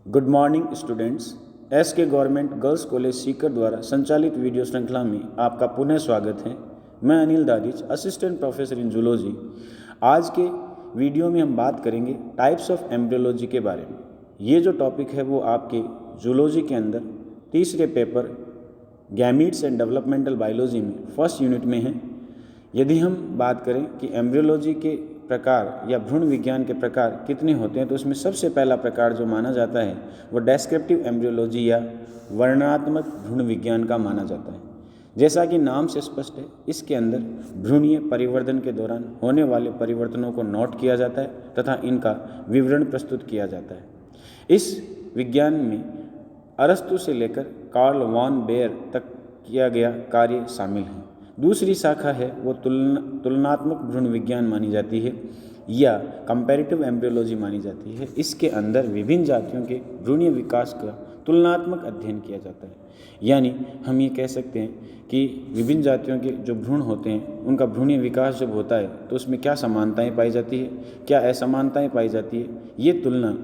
Good morning students. S के government girls college Sikar द्वारा संचालित वीडियो श्रृंखला में आपका पुनः स्वागत है। मैं Anil Dadhich, assistant professor in zoology. आज के वीडियो में हम बात करेंगे टाइप्स ऑफ एम्ब्रियोलॉजी के बारे में। ये जो टॉपिक है वो आपके जूलॉजी के अंदर तीसरे paper gametes and developmental biology में फर्स्ट यूनिट में है। यदि हम बात करें कि एम्ब्रियोलॉजी के प्रकार या भ्रूण विज्ञान के प्रकार कितने होते हैं, तो उसमें सबसे पहला प्रकार जो माना जाता है वो डेस्क्रिप्टिव एम्ब्रियोलॉजी या वर्णनात्मक भ्रूण विज्ञान का माना जाता है। जैसा कि नाम से स्पष्ट है, इसके अंदर भ्रूणीय परिवर्धन के दौरान होने वाले परिवर्तनों को नोट किया जाता है तथा इनका विवरण प्रस्तुत किया जाता है। इस विज्ञान में अरस्तु से लेकर कार्ल वॉन बेयर तक किया गया कार्य शामिल है। दूसरी शाखा है वो तुलनात्मक भ्रूण विज्ञान मानी जाती है या कंपैरेटिव एम्ब्रियोलॉजी मानी जाती है। इसके अंदर विभिन्न जातियों के भ्रूणीय विकास का तुलनात्मक अध्ययन किया जाता है। यानी हम ये कह सकते हैं कि विभिन्न जातियों के जो भ्रूण होते हैं उनका भ्रूणीय विकास जब होता है तो उसमें क्या समानताएं पाई जाती है, क्या असमानताएं पाई जाती है, ये तुलना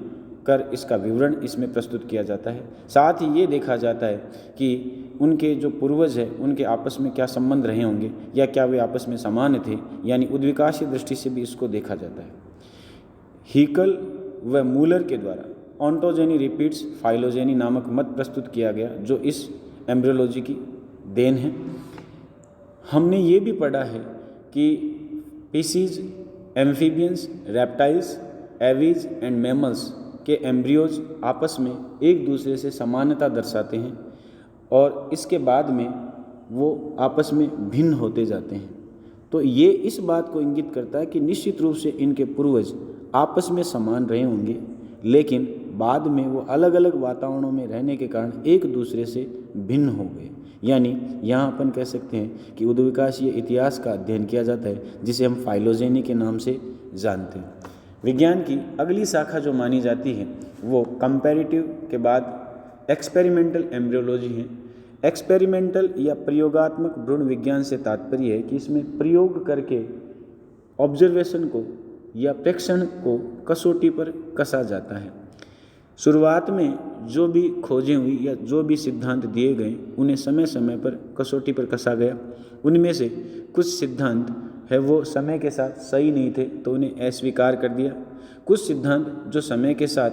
कर इसका विवरण इसमें प्रस्तुत किया जाता है। साथ ही ये देखा जाता है कि उनके जो पूर्वज हैं उनके आपस में क्या संबंध रहे होंगे या क्या वे आपस में समान थे, यानी उद्विकासीय दृष्टि से भी इसको देखा जाता है। हीकल व मूलर के द्वारा ऑन्टोजेनी रिपीट्स फाइलोजेनी नामक मत प्रस्तुत किया गया, जो इस एम्ब्रियोलॉजी की देन है। हमने ये भी पढ़ा है कि Pisces, amphibians, reptiles, Aves and mammals के एम्ब्रियोज आपस में एक दूसरे से समानता दर्शाते हैं और इसके बाद में वो आपस में भिन्न होते जाते हैं। तो ये इस बात को इंगित करता है कि निश्चित रूप से इनके पूर्वज आपस में समान रहे होंगे, लेकिन बाद में वो अलग अलग वातावरणों में रहने के कारण एक दूसरे से भिन्न हो गए। यानी यहाँ अपन कह सकते हैं कि उद्विकासीय इतिहास का अध्ययन किया जाता है, जिसे हम फाइलोजेनी के नाम से जानते हैं। विज्ञान की अगली शाखा जो मानी जाती है वो कंपैरेटिव के बाद एक्सपेरिमेंटल एम्ब्रियोलॉजी है। एक्सपेरिमेंटल या प्रयोगात्मक भ्रूण विज्ञान से तात्पर्य है कि इसमें प्रयोग करके ऑब्जर्वेशन को या प्रेक्षण को कसौटी पर कसा जाता है। शुरुआत में जो भी खोजें हुई या जो भी सिद्धांत दिए गए उन्हें समय समय पर कसौटी पर कसा गया। उनमें से कुछ सिद्धांत है वो समय के साथ सही नहीं थे तो उन्हें अस्वीकार कर दिया। कुछ सिद्धांत जो समय के साथ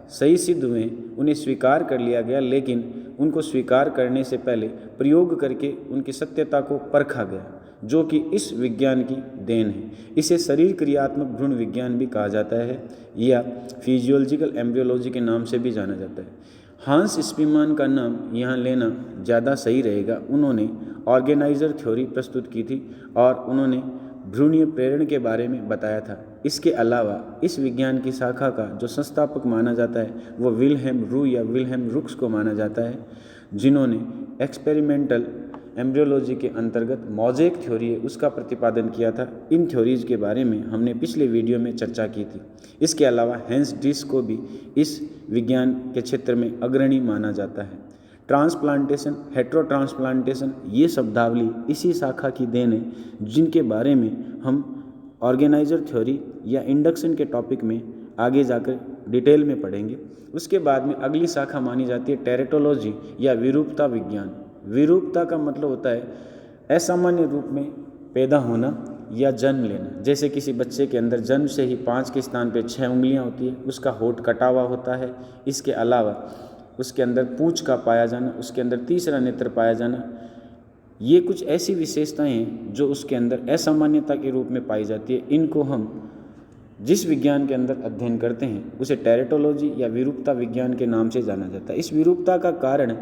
सही सिद्ध हुए उन्हें स्वीकार कर लिया गया, लेकिन उनको स्वीकार करने से पहले प्रयोग करके उनकी सत्यता को परखा गया, जो कि इस विज्ञान की देन है। इसे शरीर क्रियात्मक भ्रूण विज्ञान भी कहा जाता है या फिजियोलॉजिकल एम्ब्रियोलॉजी के नाम से भी जाना जाता है। हांस स्पीमान का नाम यहाँ लेना ज़्यादा सही रहेगा। उन्होंने ऑर्गेनाइजर थ्योरी प्रस्तुत की थी और उन्होंने भ्रूणीय प्रेरण के बारे में बताया था। इसके अलावा इस विज्ञान की शाखा का जो संस्थापक माना जाता है वो विल्हेम रू या विल्हेम रुक्स को माना जाता है, जिन्होंने एक्सपेरिमेंटल एम्ब्रियोलॉजी के अंतर्गत मोज़ेक थ्योरी है उसका प्रतिपादन किया था। इन थ्योरीज के बारे में हमने पिछले वीडियो में चर्चा की थी। इसके अलावा हेंस डिस को भी इस विज्ञान के क्षेत्र में अग्रणी माना जाता है। ट्रांसप्लांटेशन, हेट्रो ट्रांसप्लांटेशन, ये शब्दावली इसी शाखा की देन है, जिनके बारे में हम ऑर्गेनाइजर थ्योरी या इंडक्शन के टॉपिक में आगे जाकर डिटेल में पढ़ेंगे। उसके बाद में अगली शाखा मानी जाती है टेरेटोलॉजी या विरूपता विज्ञान। विरूपता का मतलब होता है असामान्य रूप में पैदा होना या जन्म लेना। जैसे किसी बच्चे के अंदर जन्म से ही 5 के स्थान पे 6 उंगलियां होती है, उसका होठ कटा हुआ होता है। इसके अलावा उसके अंदर पूंछ का पाया जाना, उसके अंदर तीसरा नेत्र पाया जाना, ये कुछ ऐसी विशेषताएं हैं जो उसके अंदर असामान्यता के रूप में पाई जाती है। इनको हम जिस विज्ञान के अंदर अध्ययन करते हैं उसे टेरेटोलॉजी या विरूपता विज्ञान के नाम से जाना जाता है। इस विरूपता का कारण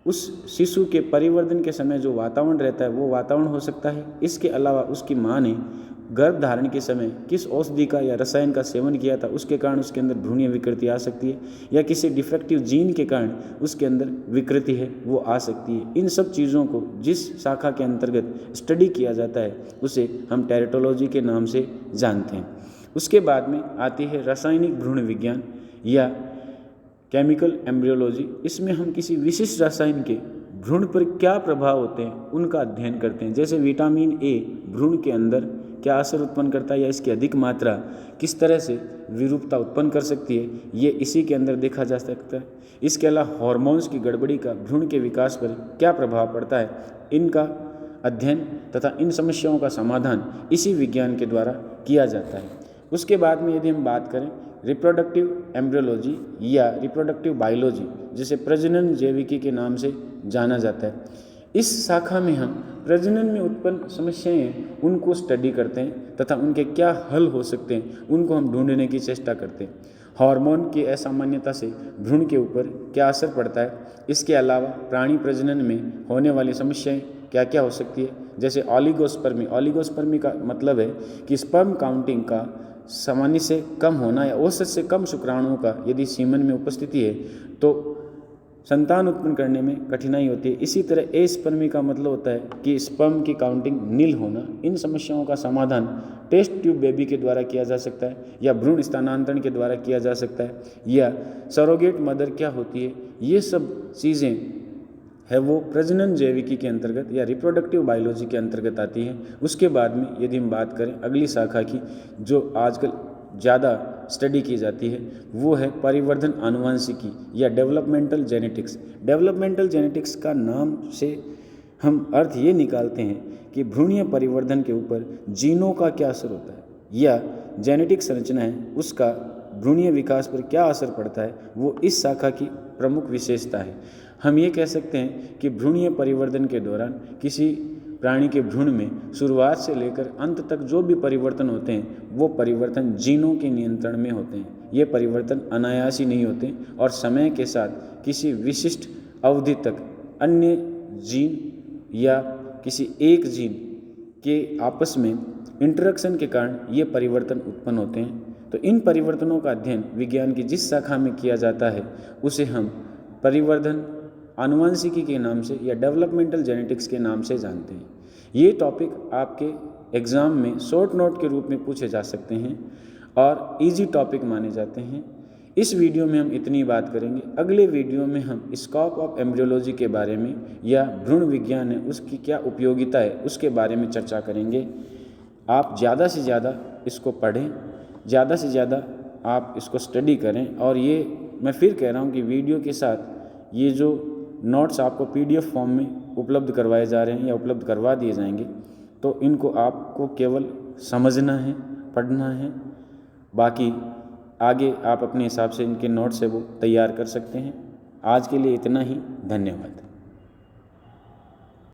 उस शिशु के परिवर्तन के समय जो वातावरण रहता है वो वातावरण हो सकता है। इसके अलावा उसकी माँ ने गर्भ धारण के समय किस औषधि का या रसायन का सेवन किया था, उसके कारण उसके अंदर भ्रूणीय विकृति आ सकती है, या किसी डिफेक्टिव जीन के कारण उसके अंदर विकृति है वो आ सकती है। इन सब चीज़ों को जिस शाखा के अंतर्गत स्टडी किया जाता है उसे हम टेरेटोलॉजी के नाम से जानते हैं। उसके बाद में आती है रासायनिक भ्रूण विज्ञान या केमिकल एम्ब्रियोलॉजी। इसमें हम किसी विशिष्ट रसायन के भ्रूण पर क्या प्रभाव होते हैं उनका अध्ययन करते हैं। जैसे विटामिन ए भ्रूण के अंदर क्या असर उत्पन्न करता है या इसकी अधिक मात्रा किस तरह से विरूपता उत्पन्न कर सकती है, ये इसी के अंदर देखा जा सकता है। इसके अलावा हार्मोन्स की गड़बड़ी का भ्रूण के विकास पर क्या प्रभाव पड़ता है, इनका अध्ययन तथा इन समस्याओं का समाधान इसी विज्ञान के द्वारा किया जाता है। उसके बाद में यदि हम बात करें रिप्रोडक्टिव एम्ब्रियोलॉजी या रिप्रोडक्टिव बायोलॉजी, जिसे प्रजनन जैविकी के नाम से जाना जाता है, इस शाखा में हम प्रजनन में उत्पन्न समस्याएं हैं उनको स्टडी करते हैं तथा उनके क्या हल हो सकते हैं उनको हम ढूंढने की चेष्टा करते हैं। हार्मोन की असामान्यता से भ्रूण के ऊपर क्या असर पड़ता है, इसके अलावा प्राणी प्रजनन में होने वाली समस्याएं क्या क्या हो सकती है, जैसे ऑलिगोस्पर्मी का मतलब है कि स्पर्म काउंटिंग का सामान्य से कम होना या औसत से कम शुक्राणुओं का यदि सीमन में उपस्थिति है तो संतान उत्पन्न करने में कठिनाई होती है। इसी तरह एस्पर्मी का मतलब होता है कि स्पर्म की काउंटिंग नील होना। इन समस्याओं का समाधान टेस्ट ट्यूब बेबी के द्वारा किया जा सकता है या भ्रूण स्थानांतरण के द्वारा किया जा सकता है या सरोगेट मदर क्या होती है, ये सब चीज़ें है वो प्रजनन जैविकी के अंतर्गत या रिप्रोडक्टिव बायोलॉजी के अंतर्गत आती हैं। उसके बाद में यदि हम बात करें अगली शाखा की जो आजकल ज़्यादा स्टडी की जाती है वो है परिवर्धन आनुवंशिकी या डेवलपमेंटल जेनेटिक्स। डेवलपमेंटल जेनेटिक्स का नाम से हम अर्थ ये निकालते हैं कि भ्रूणीय परिवर्धन के ऊपर जीनों का क्या असर होता है या जेनेटिक संरचना है उसका भ्रूणीय विकास पर क्या असर पड़ता है, वो इस शाखा की प्रमुख विशेषता है। हम ये कह सकते हैं कि भ्रूणीय परिवर्तन के दौरान किसी प्राणी के भ्रूण में शुरुआत से लेकर अंत तक जो भी परिवर्तन होते हैं वो परिवर्तन जीनों के नियंत्रण में होते हैं। ये परिवर्तन अनायासी नहीं होते और समय के साथ किसी विशिष्ट अवधि तक अन्य जीन या किसी एक जीन के आपस में इंटरेक्शन के कारण ये परिवर्तन उत्पन्न होते हैं। तो इन परिवर्तनों का अध्ययन विज्ञान की जिस शाखा में किया जाता है उसे हम परिवर्धन आनुवंशिकी के नाम से या डेवलपमेंटल जेनेटिक्स के नाम से जानते हैं। ये टॉपिक आपके एग्ज़ाम में शॉर्ट नोट के रूप में पूछे जा सकते हैं और इजी टॉपिक माने जाते हैं। इस वीडियो में हम इतनी बात करेंगे। अगले वीडियो में हम स्कोप ऑफ एम्ब्रियोलॉजी के बारे में या भ्रूण विज्ञान है उसकी क्या उपयोगिता है उसके बारे में चर्चा करेंगे। आप ज़्यादा से ज़्यादा इसको पढ़ें, ज़्यादा से ज़्यादा आप इसको स्टडी करें। और ये मैं फिर कह रहा हूँ कि वीडियो के साथ ये जो नोट्स आपको PDF फॉर्म में उपलब्ध करवाए जा रहे हैं या उपलब्ध करवा दिए जाएंगे, तो इनको आपको केवल समझना है, पढ़ना है। बाकी आगे आप अपने हिसाब से इनके नोट्स है वो तैयार कर सकते हैं। आज के लिए इतना ही, धन्यवाद।